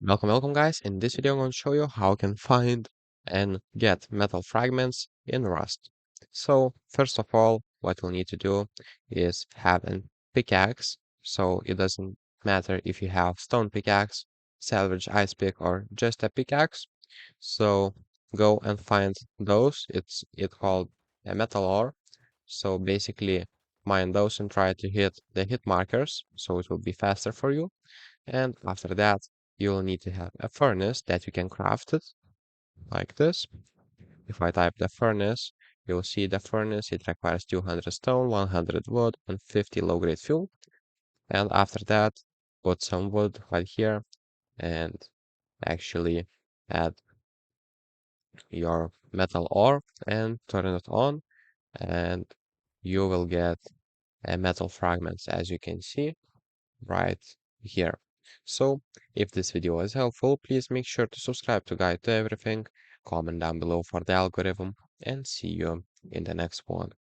Welcome guys. In this video I'm going to show you how you can find and get metal fragments in Rust. So first of all, what you'll need to do is have a pickaxe. So it doesn't matter if you have stone pickaxe, salvage ice pick, or just a pickaxe. So go and find those. It's called a metal ore. So basically mine those and try to hit the hit markers so it will be faster for you. And after that, you'll need to have a furnace that you can craft it like this. If I type the furnace, you'll see the furnace. It requires 200 stone, 100 wood, and 50 low-grade fuel. And after that, put some wood right here and actually add your metal ore and turn it on, and you will get a metal fragments, as you can see right here. So if this video was helpful, please make sure to subscribe to Guide to Everything, comment down below for the algorithm, and see you in the next one.